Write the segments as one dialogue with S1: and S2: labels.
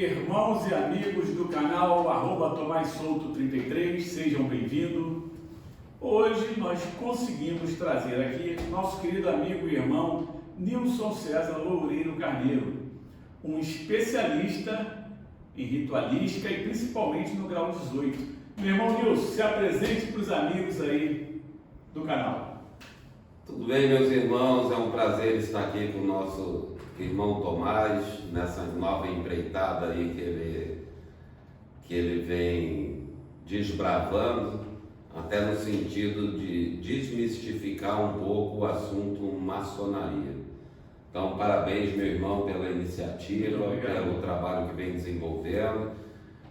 S1: Irmãos e amigos do canal @TomásSouto33, sejam bem-vindos. Hoje nós conseguimos trazer aqui nosso querido amigo e irmão Nilson César Loureiro Carneiro, um especialista em ritualística e principalmente no grau 18. Meu irmão Nilson, se apresente para os amigos aí do canal.
S2: Tudo bem, meus irmãos? É um prazer estar aqui com o nosso irmão Tomás, nessa nova empreitada aí que ele vem desbravando, até no sentido de desmistificar um pouco o assunto maçonaria. Então, parabéns, meu irmão, pela iniciativa, pelo trabalho que vem desenvolvendo,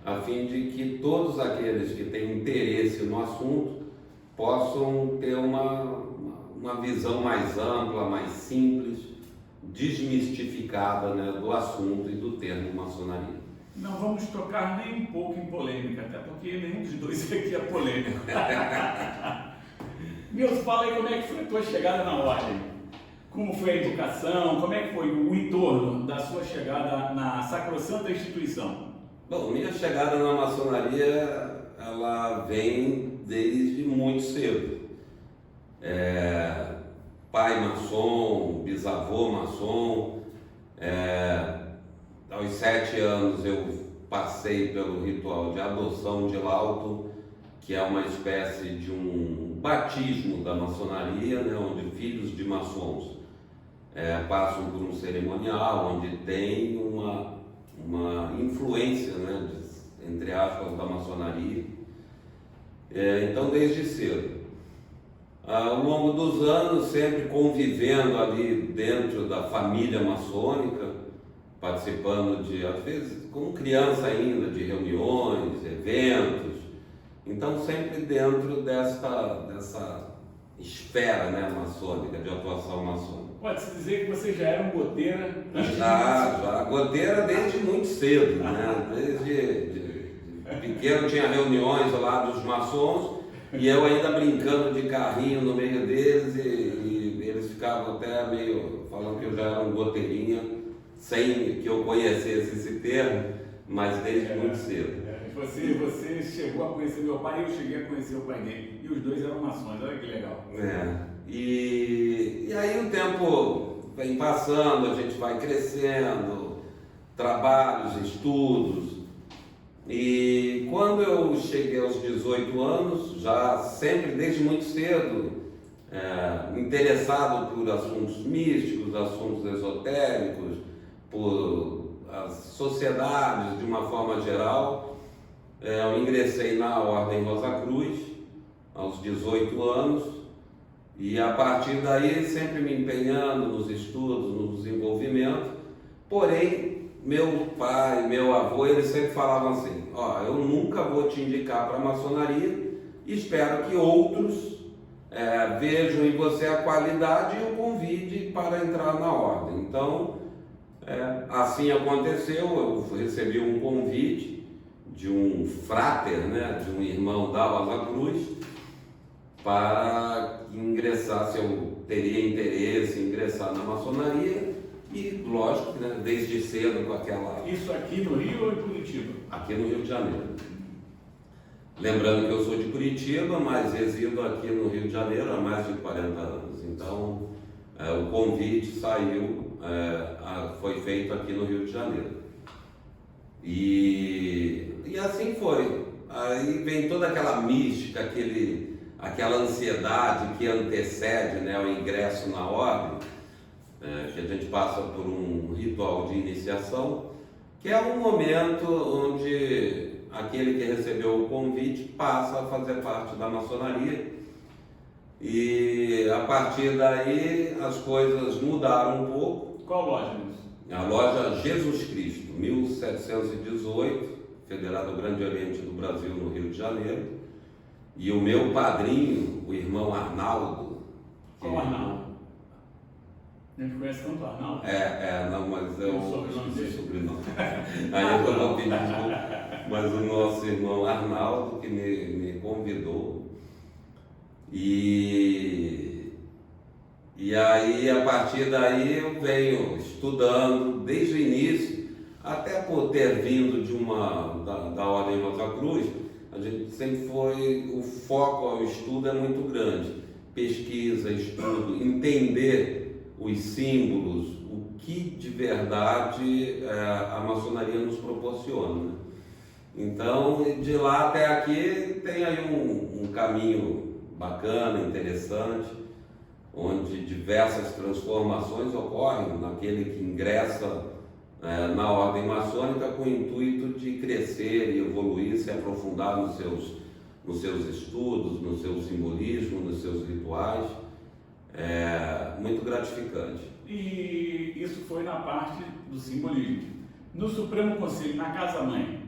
S2: a fim de que todos aqueles que têm interesse no assunto possam ter uma visão mais ampla, mais simples, desmistificada, né, do assunto e do termo maçonaria.
S1: Não vamos tocar nem um pouco em polêmica, até porque nenhum dos dois aqui é polêmico. Nilson, fala aí como é que foi a tua chegada na ordem. Como foi a educação, como é que foi o entorno da sua chegada na sacrossanta instituição?
S2: Bom, minha chegada na maçonaria, ela vem desde muito cedo. Pai maçom, bisavô maçom. Aos 7 anos eu passei pelo ritual de adoção de laudo, que é uma espécie de um batismo da maçonaria, né, onde filhos de maçons passam por um cerimonial onde tem uma influência, né, entre aspas, da maçonaria. Então, desde cedo. Ao longo dos anos, sempre convivendo ali dentro da família maçônica, participando de, às vezes, como criança ainda, de reuniões, eventos. Então, sempre dentro dessa esfera, né, maçônica, de atuação maçônica.
S1: Pode-se dizer que você já era um goteira?
S2: Já. Goteira desde muito cedo, né? Desde pequeno tinha reuniões lá dos maçons, e eu ainda brincando de carrinho no meio deles, e eles ficavam até meio falando que eu já era um goteirinha, sem que eu conhecesse esse termo, mas desde muito cedo.
S1: Você chegou a conhecer meu pai e eu cheguei a conhecer o pai dele, e os dois eram maçons, olha que legal.
S2: E aí o tempo vem passando, a gente vai crescendo, trabalhos, estudos. E quando eu cheguei aos 18 anos, já sempre desde muito cedo, interessado por assuntos místicos, assuntos esotéricos, por as sociedades de uma forma geral, eu ingressei na Ordem Rosa Cruz aos 18 anos e a partir daí sempre me empenhando nos estudos, no desenvolvimento. Porém, meu pai, meu avô, eles sempre falavam assim: eu nunca vou te indicar para a maçonaria, espero que outros vejam em você a qualidade e o convide para entrar na ordem. Então, assim aconteceu, eu recebi um convite de um fráter, né, de um irmão da Rosa Cruz, para ingressar, se eu teria interesse em ingressar na maçonaria. E, lógico, né, desde cedo com aquela...
S1: Isso aqui no Rio ou em Curitiba?
S2: Aqui no Rio de Janeiro. Lembrando que eu sou de Curitiba, mas resido aqui no Rio de Janeiro há mais de 40 anos. Então, o convite saiu, foi feito aqui no Rio de Janeiro. E assim foi. Aí vem toda aquela mística, aquela ansiedade que antecede, né, o ingresso na ordem. Que a gente passa por um ritual de iniciação, que é um momento onde aquele que recebeu o convite passa a fazer parte da maçonaria, e a partir daí as coisas mudaram um pouco.
S1: Qual loja, Nilson?
S2: A loja Jesus Cristo, 1718, Federado Grande Oriente do Brasil, no Rio de Janeiro, e o meu padrinho, o irmão Arnaldo.
S1: Qual Arnaldo? A gente conhece tanto o Arnaldo?
S2: Não, mas é o sobrenome. Aí eu vou pedir desculpa. Mas o nosso irmão Arnaldo, que me convidou. E aí, a partir daí, eu venho estudando desde o início até por ter vindo da Ordem Rosa Cruz, a gente sempre o foco ao estudo é muito grande. Pesquisa, estudo, entender os símbolos, o que de verdade a maçonaria nos proporciona, né? Então, de lá até aqui tem aí um caminho bacana, interessante, onde diversas transformações ocorrem naquele que ingressa na ordem maçônica com o intuito de crescer e evoluir, se aprofundar nos seus estudos, no seu simbolismo, nos seus rituais. É muito gratificante.
S1: E isso foi na parte do simbolismo. No Supremo Conselho, na Casa-Mãe?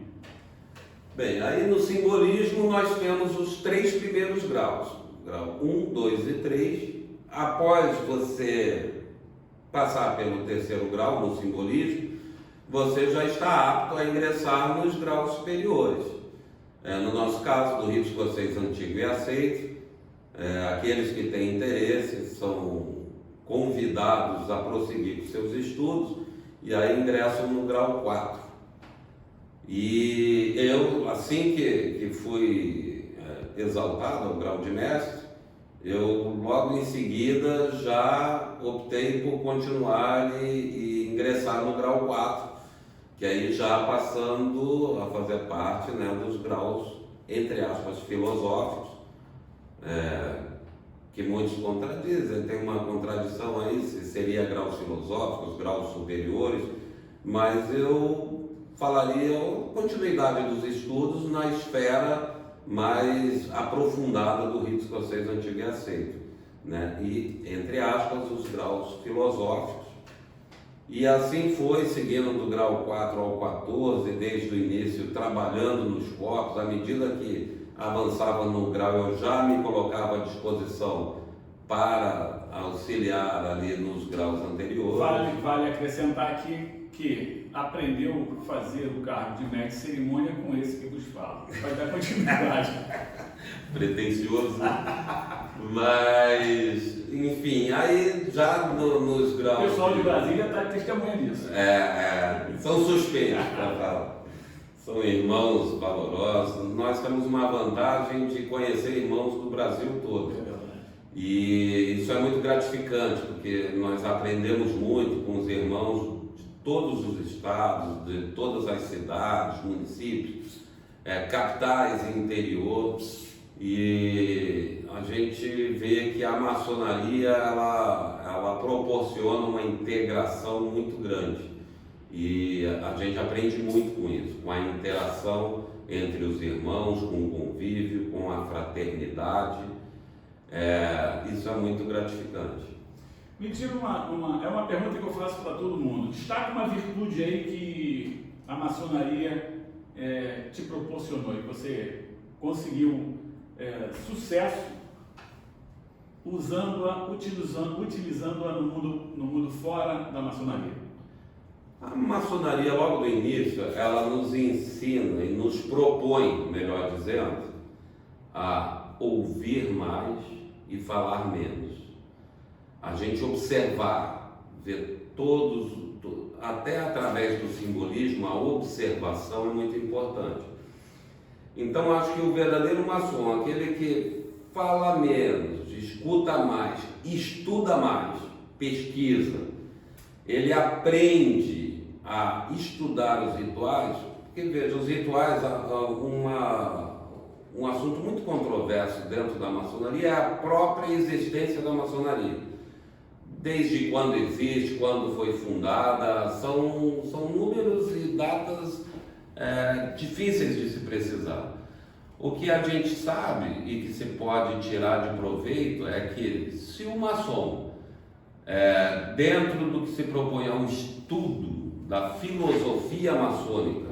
S2: Bem, aí no simbolismo nós temos os 3 primeiros graus. Grau 1, 2 e 3. Após você passar pelo 3º grau no simbolismo, você já está apto a ingressar nos graus superiores. No nosso caso, do Rito Escocês Antigo e Aceito, aqueles que têm interesse são convidados a prosseguir com seus estudos e aí ingressam no grau 4. E eu, assim que fui exaltado ao grau de mestre, eu logo em seguida já optei por continuar e ingressar no grau 4, que aí já passando a fazer parte, né, dos graus, entre aspas, filosóficos, que muitos contradizem. Tem uma contradição aí, se seria graus filosóficos, graus superiores, mas eu falaria a continuidade dos estudos na esfera mais aprofundada do Rito Escocês Antigo e Aceito, né? E, entre aspas, os graus filosóficos. E assim foi, seguindo do grau 4 ao 14, desde o início, trabalhando nos corpos. À medida que avançava no grau, eu já me colocava à disposição para auxiliar ali nos graus anteriores.
S1: Vale acrescentar aqui que aprendeu a fazer o cargo de mestre de cerimônia com esse que vos falo. Vai dar continuidade.
S2: Pretencioso. Mas, enfim, aí já nos graus...
S1: O pessoal de Brasília está testemunha disso.
S2: São suspeitos para falar. São irmãos valorosos. Nós temos uma vantagem de conhecer irmãos do Brasil todo. E isso é muito gratificante, porque nós aprendemos muito com os irmãos de todos os estados, de todas as cidades, municípios, capitais e interior. E a gente vê que a maçonaria ela proporciona uma integração muito grande. E a gente aprende muito com isso, com a interação entre os irmãos, com o convívio, com a fraternidade. Isso é muito gratificante.
S1: Me diga uma pergunta que eu faço para todo mundo. Destaca uma virtude aí que a maçonaria te proporcionou e você conseguiu sucesso utilizando-a no mundo fora da maçonaria.
S2: A maçonaria, logo do início, ela nos ensina e nos propõe, melhor dizendo, a ouvir mais e falar menos. A gente observar, ver até através do simbolismo, a observação é muito importante. Então, acho que o verdadeiro maçom, aquele que fala menos, escuta mais, estuda mais, pesquisa, ele aprende a estudar os rituais, porque veja, os rituais, um assunto muito controverso dentro da maçonaria é a própria existência da maçonaria. Desde quando existe, quando foi fundada, são números e datas difíceis de se precisar. O que a gente sabe e que se pode tirar de proveito é que se o maçom, dentro do que se propõe ao estudo da filosofia maçônica,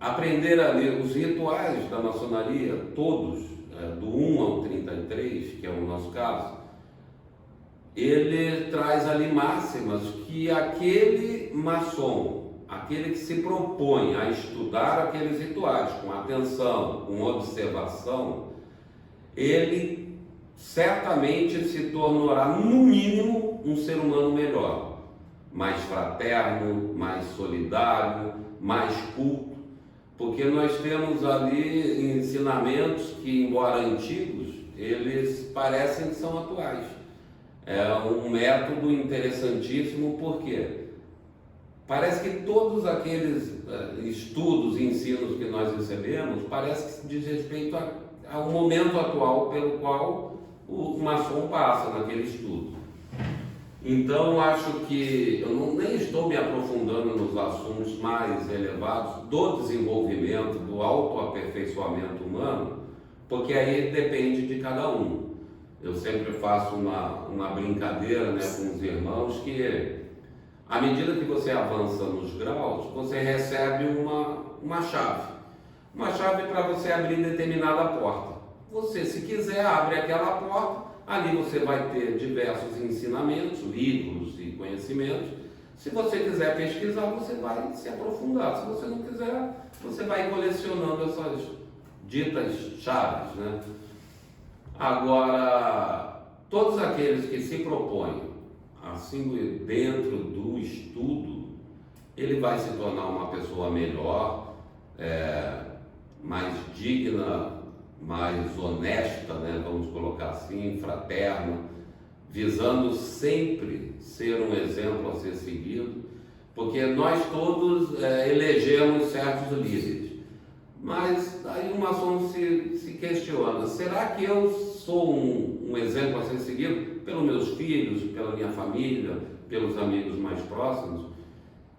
S2: aprender a ler os rituais da maçonaria, todos, do 1 ao 33, que é o nosso caso, ele traz ali máximas que aquele maçom, aquele que se propõe a estudar aqueles rituais com atenção, com observação, ele certamente se tornará, no mínimo, um ser humano melhor. mais fraterno, mais solidário, mais culto, porque nós temos ali ensinamentos que, embora antigos, eles parecem que são atuais. É um método interessantíssimo, porque parece que todos aqueles estudos e ensinos que nós recebemos parece que diz respeito ao momento atual pelo qual o maçom passa naquele estudo. Então, acho que eu nem estou me aprofundando nos assuntos mais elevados do desenvolvimento, do autoaperfeiçoamento humano, porque aí depende de cada um. Eu sempre faço uma brincadeira, né, com os irmãos, que à medida que você avança nos graus, você recebe uma chave para você abrir determinada porta. Você, se quiser, abre aquela porta. Ali você vai ter diversos ensinamentos, livros e conhecimentos. Se você quiser pesquisar, você vai se aprofundar. Se você não quiser, você vai colecionando essas ditas chaves, né? Agora, todos aqueles que se propõem assim dentro do estudo, ele vai se tornar uma pessoa melhor, mais digna, mais honesta, né? Vamos colocar assim, fraterna, visando sempre ser um exemplo a ser seguido, porque nós todos elegemos certos líderes, mas aí o maçom se questiona: será que eu sou um exemplo a ser seguido pelos meus filhos, pela minha família, pelos amigos mais próximos?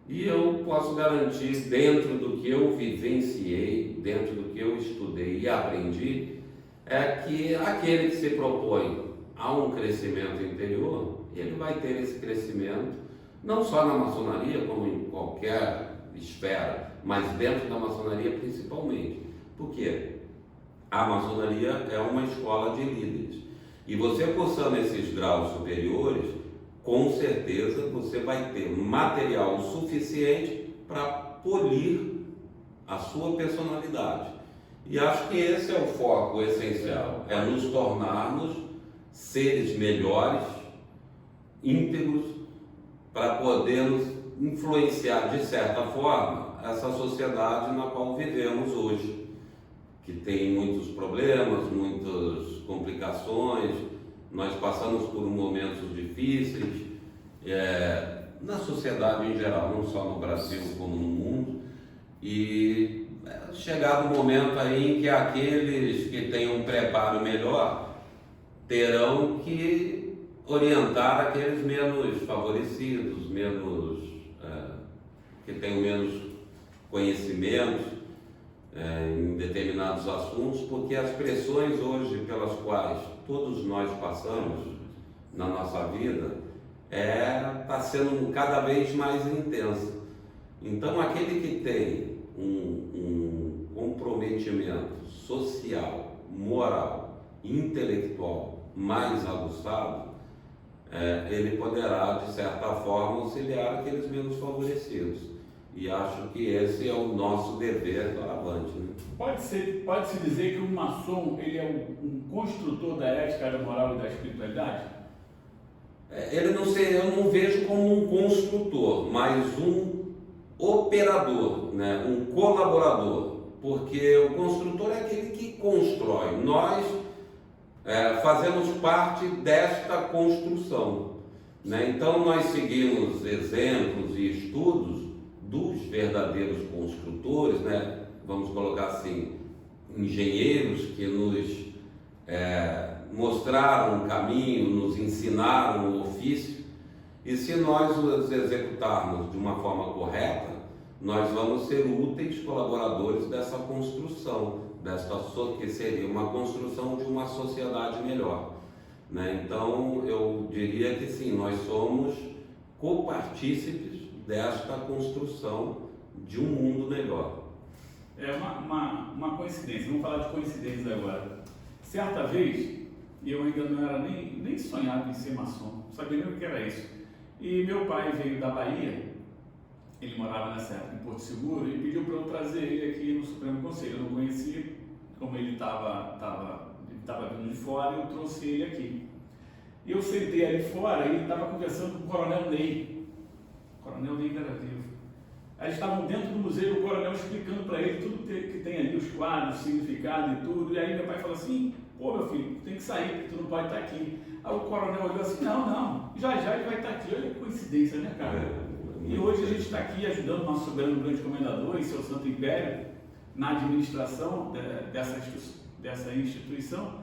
S2: E eu posso garantir, dentro do que eu vivenciei, dentro do que eu estudei e aprendi, é que aquele que se propõe a um crescimento interior, ele vai ter esse crescimento, não só na maçonaria, como em qualquer esfera, mas dentro da maçonaria principalmente. Por quê? A maçonaria é uma escola de líderes. E você cursando esses graus superiores, com certeza você vai ter material suficiente para polir a sua personalidade. E acho que esse é o foco essencial, é nos tornarmos seres melhores, íntegros, para podermos influenciar de certa forma essa sociedade na qual vivemos hoje, que tem muitos problemas, muitas complicações. Nós passamos por momentos difíceis, na sociedade em geral, não só no Brasil como no mundo, e chegado o momento aí em que aqueles que têm um preparo melhor terão que orientar aqueles menos favorecidos, que têm menos conhecimento em determinados assuntos, porque as pressões hoje pelas quais todos nós passamos na nossa vida está sendo cada vez mais intensa. Então, aquele que tem um comprometimento social, moral, intelectual mais aguçado, ele poderá, de certa forma, auxiliar aqueles menos favorecidos. E acho que esse é o nosso dever para avante, né?
S1: Pode-se dizer que o maçom ele é um construtor da ética, da moral e da espiritualidade?
S2: Ele não seria, eu não vejo como um construtor, mas um operador, né? Um colaborador, porque o construtor é aquele que constrói. Nós fazemos parte desta construção, né? Então nós seguimos exemplos e estudos dos verdadeiros construtores, né? Vamos colocar assim, engenheiros que nos mostraram um caminho, nos ensinaram um ofício, e se nós os executarmos de uma forma correta, nós vamos ser úteis colaboradores dessa construção, que seria uma construção de uma sociedade melhor, né? Então eu diria que sim, nós somos copartícipes desta construção de um mundo melhor.
S1: É uma coincidência, vamos falar de coincidências agora. Certa vez, eu ainda não era nem sonhado em ser maçom, não sabia nem o que era isso. E meu pai veio da Bahia, ele morava nessa época em Porto Seguro, e pediu para eu trazer ele aqui no Supremo Conselho. Eu não conhecia, como ele estava vindo de fora, eu trouxe ele aqui. E eu sentei ali fora e ele estava conversando com o Coronel Ney. Coronel nem era vivo. Aí eles estavam dentro do museu, o coronel explicando para ele tudo que tem ali, os quadros, o significado e tudo. E aí meu pai falou assim: pô, meu filho, tu tem que sair, porque tu não pode estar aqui. Aí o coronel olhou assim: não, já ele vai estar aqui. Olha que coincidência, né, cara? E hoje a gente está aqui ajudando o nosso soberano grande comendador e seu Santo Império na administração dessa instituição.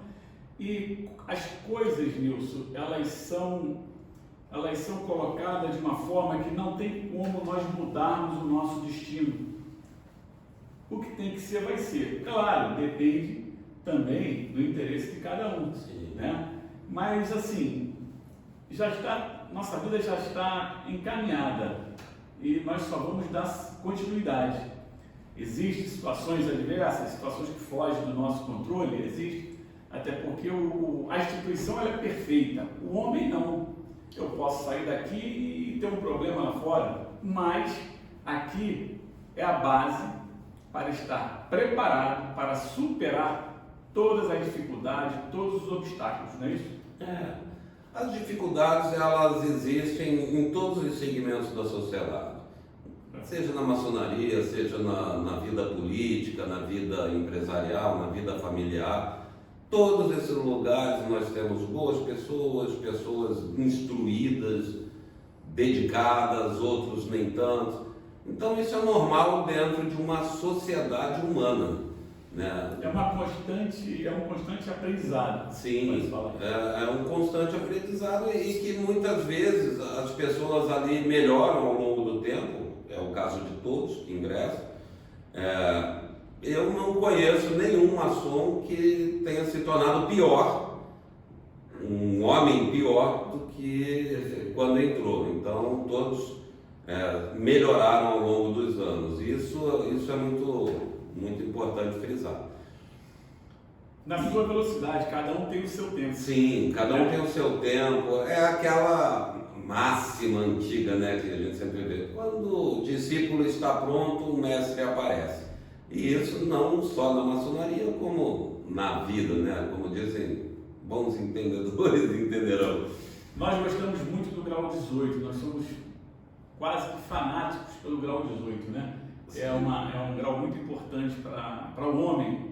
S1: E as coisas, Nilson, elas são colocadas de uma forma que não tem como nós mudarmos o nosso destino. O que tem que ser, vai ser. Claro, depende também do interesse de cada um.
S2: Sim.
S1: Né? Mas, assim, nossa vida já está encaminhada e nós só vamos dar continuidade. Existem situações adversas, situações que fogem do nosso controle, existe, até porque a instituição ela é perfeita, o homem não. Eu posso sair daqui e ter um problema lá fora, mas aqui é a base para estar preparado para superar todas as dificuldades, todos os obstáculos, não é isso?
S2: As dificuldades, elas existem em todos os segmentos da sociedade, seja na maçonaria, seja na vida política, na vida empresarial, na vida familiar. Todos esses lugares nós temos boas pessoas, pessoas instruídas, dedicadas, outros nem tanto. Então isso é normal dentro de uma sociedade humana, né?
S1: É um constante aprendizado.
S2: Sim, é um constante aprendizado e que muitas vezes as pessoas ali melhoram ao longo do tempo, é o caso de todos que ingressam. Eu não conheço nenhum maçom que tenha se tornado pior, um homem pior do que quando entrou. Então todos melhoraram ao longo dos anos. Isso é muito importante frisar.
S1: Na sua velocidade, cada um tem o seu tempo.
S2: Sim, cada um tem o seu tempo. É aquela máxima antiga, né, que a gente sempre vê. Quando o discípulo está pronto, o mestre aparece. E isso não só na maçonaria, como na vida, né? Como dizem bons entendedores entenderão.
S1: Nós gostamos muito do grau 18, nós somos quase que fanáticos pelo grau 18, né? É um grau muito importante para o homem,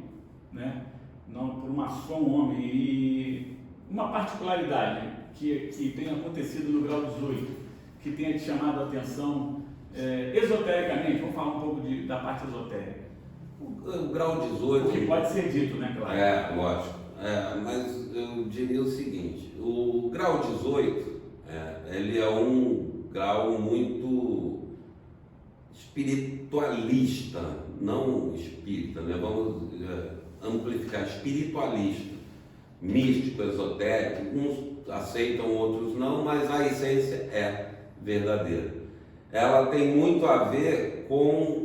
S1: né? Não para o maçom homem. E uma particularidade que tem acontecido no grau 18, que tenha te chamado a atenção esotericamente, vamos falar um pouco da parte esotérica.
S2: O grau 18...
S1: O que pode ser dito, né, claro?
S2: Lógico. Mas eu diria o seguinte, o grau 18, ele é um grau muito espiritualista, não espírita, né? Vamos amplificar, espiritualista, místico, esotérico, uns aceitam, outros não, mas a essência é verdadeira. Ela tem muito a ver com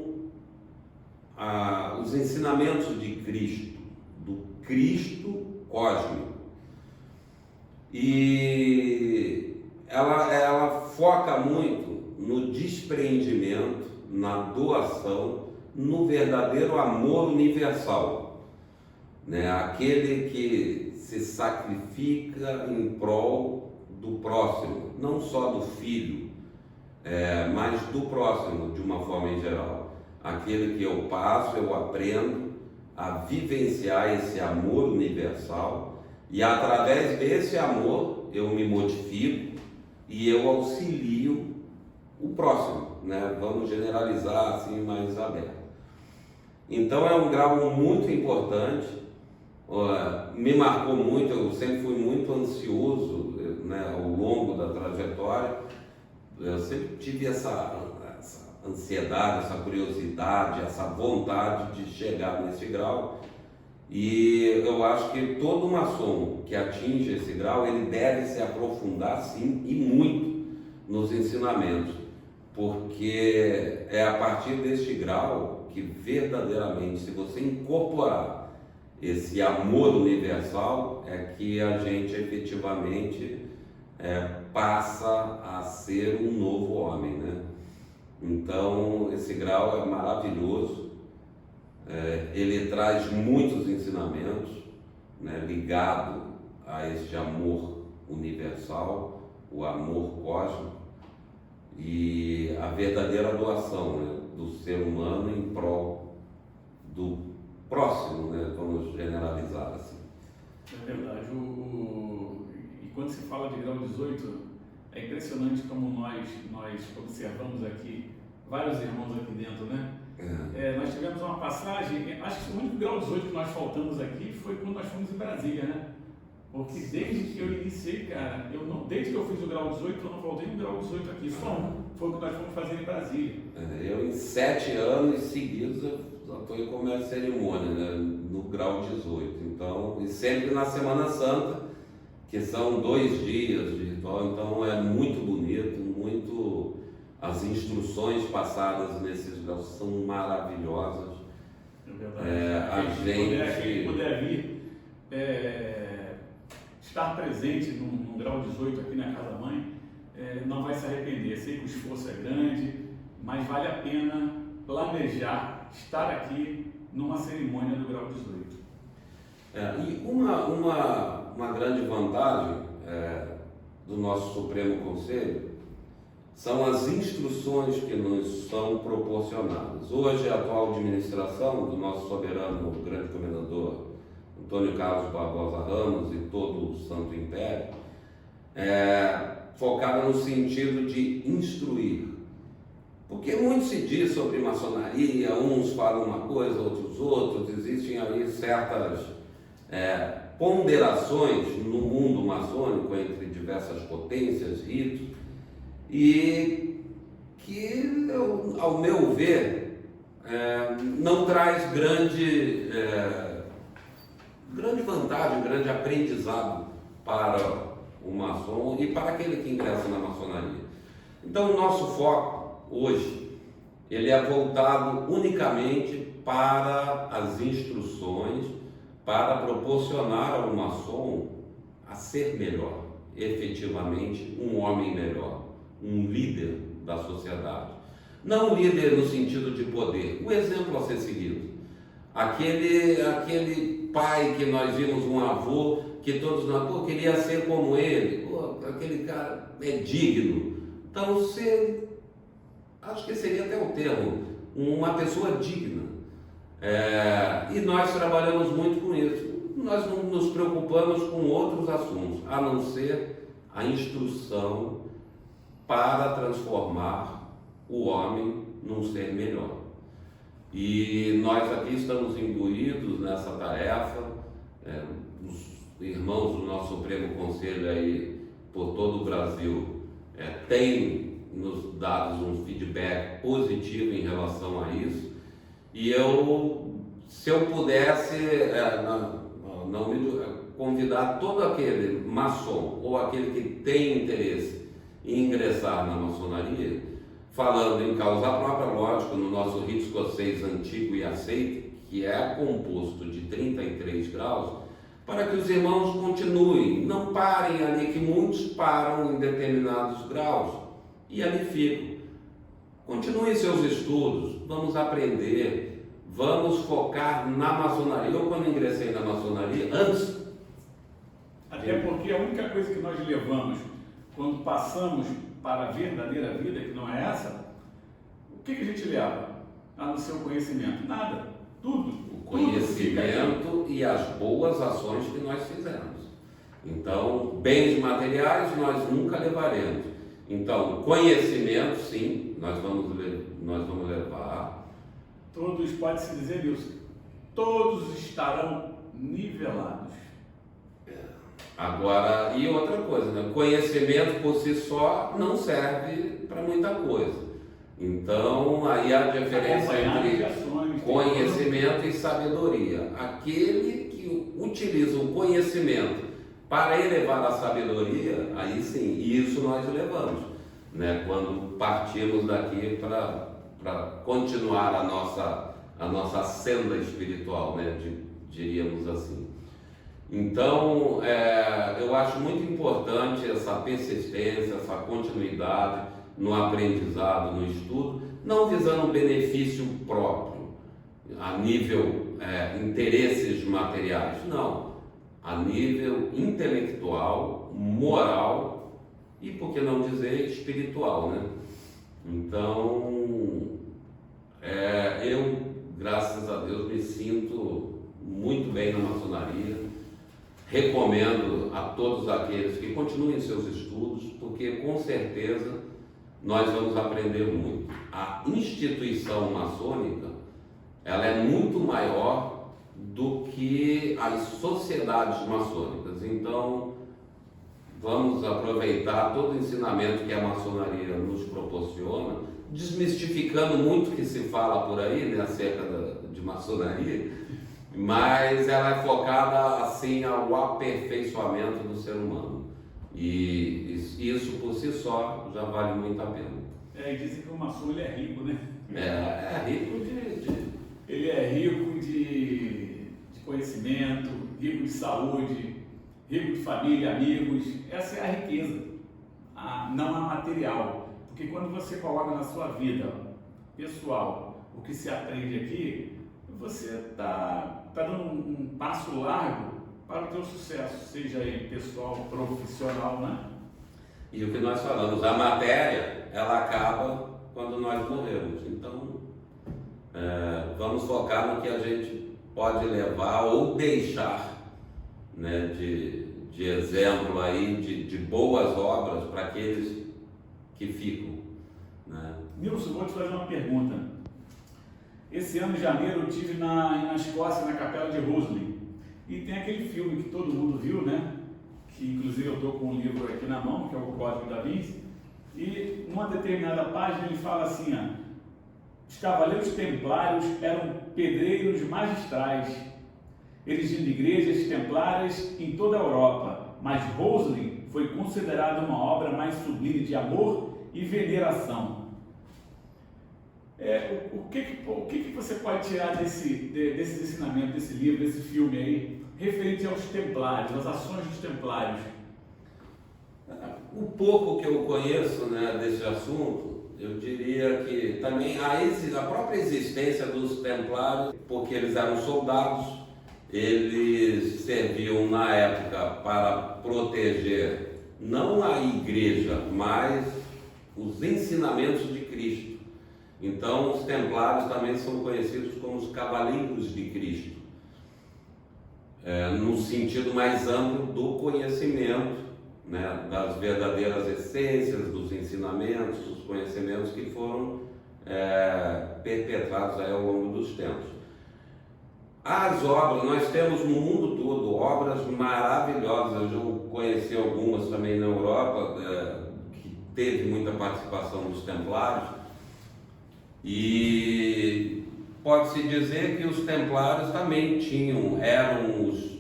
S2: os ensinamentos de Cristo, do Cristo cósmico. E ela foca muito no despreendimento, na doação, no verdadeiro amor universal, né? Aquele que se sacrifica em prol do próximo, não só do filho, mas do próximo de uma forma em geral. Aquele que eu passo, eu aprendo a vivenciar esse amor universal e através desse amor eu me modifico e eu auxilio o próximo, né? Vamos generalizar assim mais aberto. Então é um grau muito importante, me marcou muito, eu sempre fui muito ansioso, né, ao longo da trajetória, eu sempre tive essa ansiedade, essa curiosidade, essa vontade de chegar nesse grau, e eu acho que todo maçom que atinge esse grau, ele deve se aprofundar sim e muito nos ensinamentos, porque é a partir deste grau que verdadeiramente, se você incorporar esse amor universal, é que a gente efetivamente passa a ser um novo homem, né? Então esse grau é maravilhoso, ele traz muitos ensinamentos, né, ligado a este amor universal, o amor cósmico, e a verdadeira doação, né, do ser humano em prol do próximo, né, vamos generalizar assim.
S1: É verdade. E quando se fala de grau 18, é impressionante como nós observamos aqui, vários irmãos aqui dentro, né? Nós tivemos uma passagem, acho que o único grau 18 que nós faltamos aqui foi quando nós fomos em Brasília, né? Porque desde que eu iniciei, cara, desde que eu fiz o grau 18, eu não faltei um grau 18 aqui, só um. Foi o que nós fomos fazer em Brasília.
S2: Eu, em 7 anos seguidos, eu fui como a cerimônia, né, no grau 18. Então, e sempre na Semana Santa, que são 2 dias de ritual, então é muito bonito, muito. As instruções passadas nesses graus são maravilhosas.
S1: É verdade. Quem puder vir, estar presente num grau 18 aqui na Casa Mãe, não vai se arrepender. Sei que o esforço é grande, mas vale a pena planejar estar aqui numa cerimônia do grau 18.
S2: E uma grande vantagem do nosso Supremo Conselho são as instruções que nos são proporcionadas. Hoje, a atual administração do nosso soberano grande comendador Antônio Carlos Barbosa Ramos e todo o Santo Império, focada no sentido de instruir. Porque muito se diz sobre maçonaria, uns falam uma coisa, outros, existem aí certas ponderações no mundo maçônico entre diversas potências, ritos, e que, ao meu ver, não traz grande vantagem, grande aprendizado para o maçom e para aquele que ingressa na maçonaria. Então, o nosso foco hoje, ele é voltado unicamente para as instruções, para proporcionar ao maçom a ser melhor, efetivamente um homem melhor, um líder da sociedade. Não líder no sentido de poder, o exemplo a ser seguido. Aquele pai que nós vimos, um avô, que todos nós, queria ser como ele, aquele cara é digno. Então, acho que seria até o termo, uma pessoa digna. E nós trabalhamos muito com isso. Nós não nos preocupamos com outros assuntos, a não ser a instrução para transformar o homem num ser melhor. E nós aqui estamos imbuídos nessa tarefa, os irmãos do nosso Supremo Conselho aí por todo o Brasil têm nos dado um feedback positivo em relação a isso, e se eu pudesse convidar todo aquele maçom ou aquele que tem interesse em ingressar na maçonaria, falando em causa própria, lógico, no nosso rito escocês antigo e aceito, que é composto de 33 graus, para que os irmãos continuem, não parem ali, que muitos param em determinados graus e ali ficam. Continuem seus estudos, vamos aprender, vamos focar na maçonaria. Eu, quando ingressei na maçonaria, antes...
S1: Até porque a única coisa que nós levamos quando passamos para a verdadeira vida, que não é essa, o que a gente leva? A não ser o conhecimento? Nada. Tudo.
S2: O conhecimento e as boas ações que nós fizemos. Então, bens materiais nós nunca levaremos. Então, conhecimento, sim, nós vamos levar.
S1: Todos, pode-se dizer isso, todos estarão nivelados.
S2: Agora, e outra coisa, né? Conhecimento por si só não serve para muita coisa. Então, aí a diferença entre conhecimento e sabedoria. Aquele que utiliza o conhecimento para elevar a sabedoria, aí sim, isso nós levamos, né? Quando partimos daqui para continuar a nossa senda espiritual, né? Diríamos assim. Então, eu acho muito importante essa persistência, essa continuidade no aprendizado, no estudo, não visando um benefício próprio, a nível interesses materiais, não, a nível intelectual, moral e, por que não dizer, espiritual, né? Então, eu, graças a Deus, me sinto muito bem na maçonaria. Recomendo a todos aqueles que continuem seus estudos, porque com certeza nós vamos aprender muito. A instituição maçônica, ela é muito maior do que as sociedades maçônicas. Então, vamos aproveitar todo o ensinamento que a maçonaria nos proporciona, desmistificando muito o que se fala por aí, né, acerca de maçonaria, mas ela é focada assim ao aperfeiçoamento do ser humano. E isso por si só já vale muito a pena.
S1: E dizem que o maçom ele é rico, né?
S2: É rico
S1: Ele é rico de conhecimento, rico de saúde, rico de família, amigos. Essa é a riqueza, não a material. Porque quando você coloca na sua vida pessoal o que se aprende aqui, você está dando um passo largo para o teu sucesso, seja ele pessoal, profissional, né?
S2: E o que nós falamos, a matéria, ela acaba quando nós morremos. Então, vamos focar no que a gente pode levar ou deixar, né, de exemplo aí, de boas obras para aqueles que ficam, né?
S1: Nilson, vou te fazer uma pergunta. Esse ano de janeiro eu estive na Escócia, na Capela de Roslin, e tem aquele filme que todo mundo viu, né? Que inclusive eu estou com um livro aqui na mão, que é o Código da Vinci, e numa determinada página ele fala assim, os cavaleiros templários eram pedreiros magistrais, erigindo igrejas templárias em toda a Europa, mas Roslin foi considerada uma obra mais sublime de amor e veneração. O que você pode tirar desses ensinamentos, desse livro, desse filme aí, referente aos templários, às ações dos templários?
S2: O pouco que eu conheço, né, desse assunto, eu diria que também a própria existência dos templários, porque eles eram soldados, eles serviam na época para proteger não a igreja, mas os ensinamentos de Cristo. Então, os templários também são conhecidos como os cavaleiros de Cristo, no sentido mais amplo do conhecimento, né, das verdadeiras essências, dos ensinamentos, dos conhecimentos que foram perpetrados aí ao longo dos tempos. As obras, nós temos no mundo todo obras maravilhosas. Eu conheci algumas também na Europa, que teve muita participação dos templários. E pode-se dizer que os templários também eram os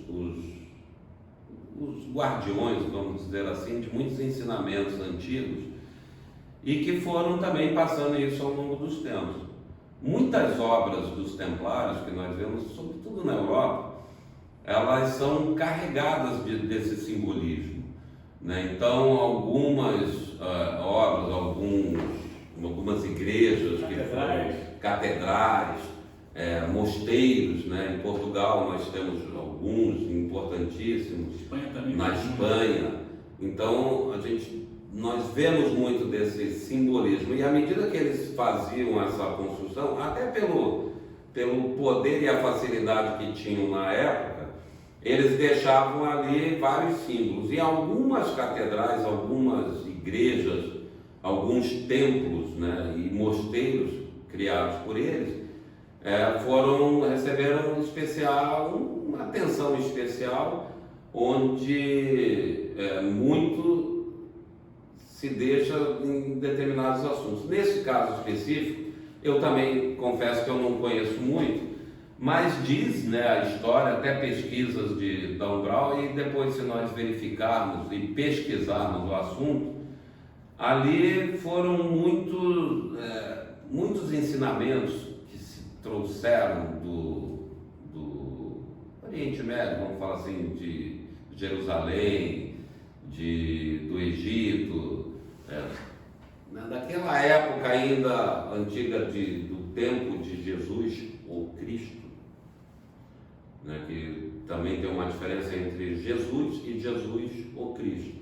S2: guardiões, vamos dizer assim, de muitos ensinamentos antigos e que foram também passando isso ao longo dos tempos. Muitas obras dos templários que nós vemos, sobretudo na Europa, elas são carregadas desse simbolismo, né? Então, algumas obras, algumas igrejas, catedrais, mosteiros, né? Em Portugal nós temos alguns importantíssimos, na Espanha. Então nós vemos muito desse simbolismo, e à medida que eles faziam essa construção, até pelo poder e a facilidade que tinham na época, eles deixavam ali vários símbolos, e algumas catedrais, algumas igrejas, alguns templos, né, e mosteiros criados por eles, receberam uma atenção especial, onde muito se deixa em determinados assuntos. Nesse caso específico, eu também confesso que eu não conheço muito, mas diz, né, a história, até pesquisas de Dan Brown, e depois, se nós verificarmos e pesquisarmos o assunto, ali foram muitos ensinamentos que se trouxeram do Oriente Médio, vamos falar assim, de Jerusalém, do Egito, daquela época ainda antiga do tempo de Jesus ou Cristo, né, que também tem uma diferença entre Jesus e Jesus ou Cristo.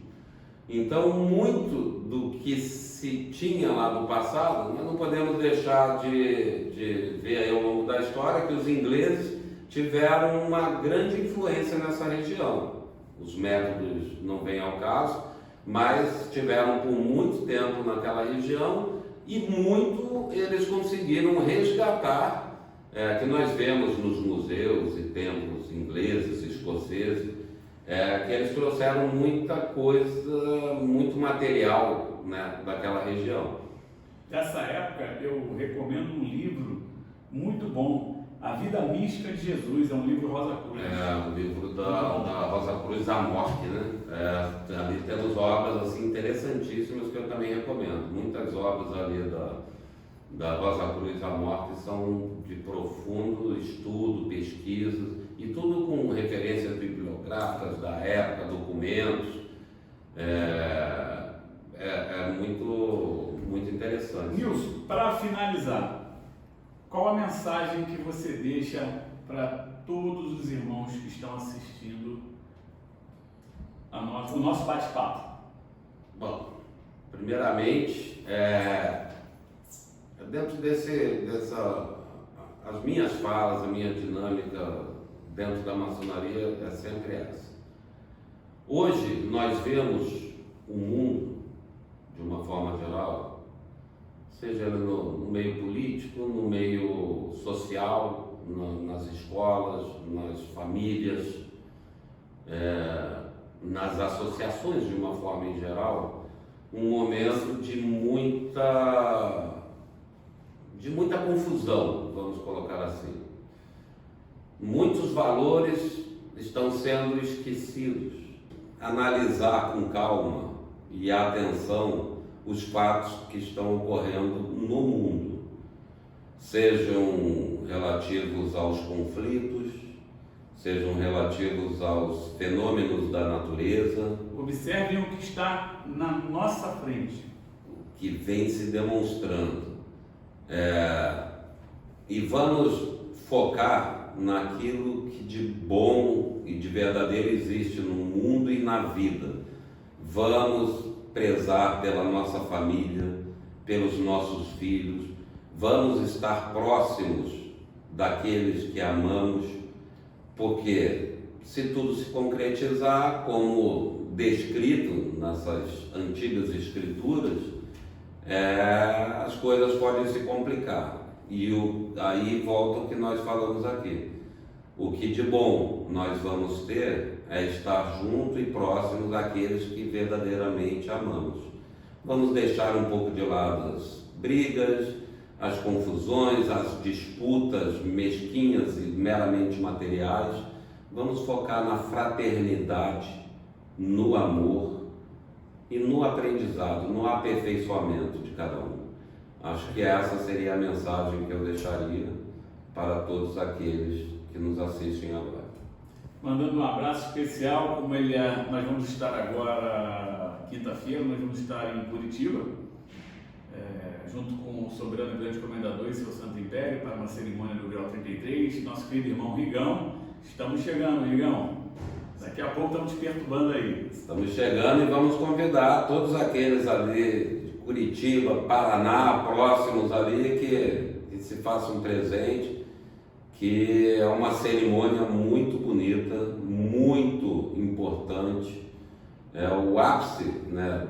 S2: Então, muito do que se tinha lá do passado, mas não podemos deixar de ver aí ao longo da história que os ingleses tiveram uma grande influência nessa região. Os métodos não vêm ao caso, mas tiveram por muito tempo naquela região e muito eles conseguiram resgatar, que nós vemos nos museus e templos ingleses, escoceses, que eles trouxeram muita coisa, muito material, né, daquela região.
S1: Nessa época eu recomendo um livro muito bom, A Vida Mística de Jesus, é um livro Rosa Cruz.
S2: O livro da Rosa Cruz, A Morte, né? Ali temos obras assim, interessantíssimas que eu também recomendo. Muitas obras ali da Rosa Cruz, A Morte são de profundo estudo, pesquisa, e tudo com referências bibliográficas da época, documentos. Muito interessante.
S1: Nilson, para finalizar, qual a mensagem que você deixa para todos os irmãos que estão assistindo o nosso bate-papo?
S2: Bom, primeiramente, dentro as minhas falas, a minha dinâmica dentro da maçonaria é sempre essa. Hoje nós vemos o mundo, de uma forma geral, seja no meio político, no meio social, nas escolas, nas famílias, nas associações de uma forma em geral, um momento de muita confusão, vamos colocar assim. Muitos valores estão sendo esquecidos. Analisar com calma e atenção os fatos que estão ocorrendo no mundo, sejam relativos aos conflitos, sejam relativos aos fenômenos da natureza.
S1: Observem o que está na nossa frente.
S2: O que vem se demonstrando. E vamos focar naquilo que de bom e de verdadeiro existe no mundo e na vida. Vamos prezar pela nossa família, pelos nossos filhos, vamos estar próximos daqueles que amamos, porque se tudo se concretizar como descrito nessas antigas escrituras, as coisas podem se complicar. E aí volta o que nós falamos aqui. O que de bom nós vamos ter é estar junto e próximo daqueles que verdadeiramente amamos. Vamos deixar um pouco de lado as brigas, as confusões, as disputas mesquinhas e meramente materiais. Vamos focar na fraternidade, no amor e no aprendizado, no aperfeiçoamento de cada um. Acho que essa seria a mensagem que eu deixaria para todos aqueles que nos assistem agora.
S1: Mandando um abraço especial, como nós vamos estar agora, quinta-feira, nós vamos estar em Curitiba, junto com o Soberano Grande Comendador e seu Santo Império, para uma cerimônia do grau 33, nosso querido irmão Rigão. Estamos chegando, Rigão. Daqui a pouco estamos te perturbando aí.
S2: Estamos chegando e vamos convidar todos aqueles ali de Curitiba, Paraná, próximos ali, que se façam um presente, que é uma cerimônia muito bonita, muito importante. É o ápice, né,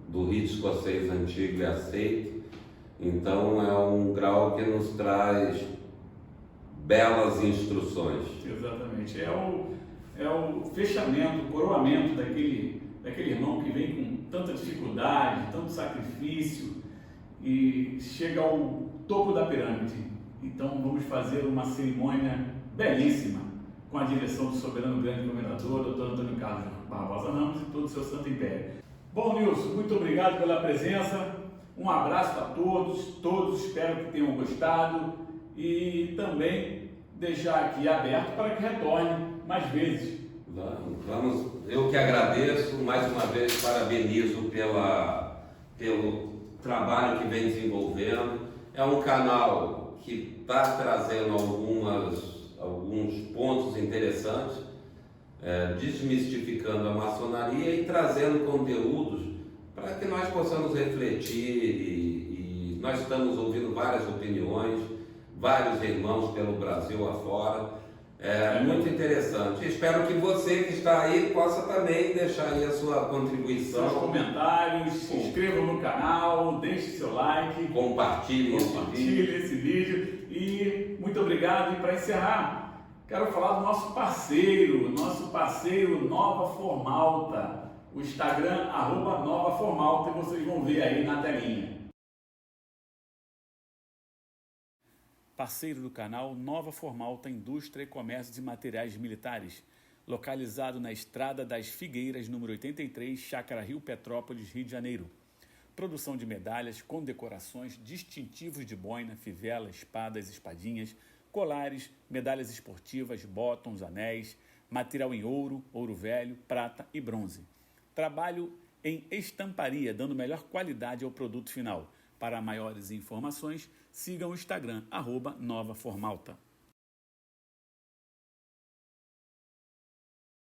S2: do rito escocês antigo e aceito. Então é um grau que nos traz belas instruções.
S1: Exatamente. É o fechamento, o coroamento daquele irmão que vem com tanta dificuldade, tanto sacrifício e chega ao topo da pirâmide. Então vamos fazer uma cerimônia belíssima com a direção do Soberano Grande Comendador, Dr. Antônio Carlos Barbosa Ramos e todo o seu Santo Império. Bom, Nilson, muito obrigado pela presença, um abraço a todos espero que tenham gostado e também deixar aqui aberto para que retorne mais vezes.
S2: Vamos, eu que agradeço, mais uma vez parabenizo pelo trabalho que vem desenvolvendo. É um canal que está trazendo alguns pontos interessantes, desmistificando a maçonaria e trazendo conteúdos para que nós possamos refletir e nós estamos ouvindo várias opiniões, vários irmãos pelo Brasil afora. É muito interessante. Espero que você que está aí possa também deixar aí a sua contribuição.
S1: Seus comentários, se inscreva no canal, deixe seu like,
S2: compartilhe
S1: esse vídeo e muito obrigado. E para encerrar, quero falar do nosso parceiro Nova Formalta, o Instagram @NovaFormalta, que vocês vão ver aí na telinha. Parceiro do canal Nova Formalta Indústria e Comércio de Materiais Militares, localizado na Estrada das Figueiras, número 83, Chácara Rio Petrópolis, Rio de Janeiro. Produção de medalhas, condecorações, distintivos de boina, fivela, espadas, espadinhas, colares, medalhas esportivas, botões, anéis, material em ouro, ouro velho, prata e bronze. Trabalho em estamparia, dando melhor qualidade ao produto final. Para maiores informações, sigam o Instagram @NovaFormalta.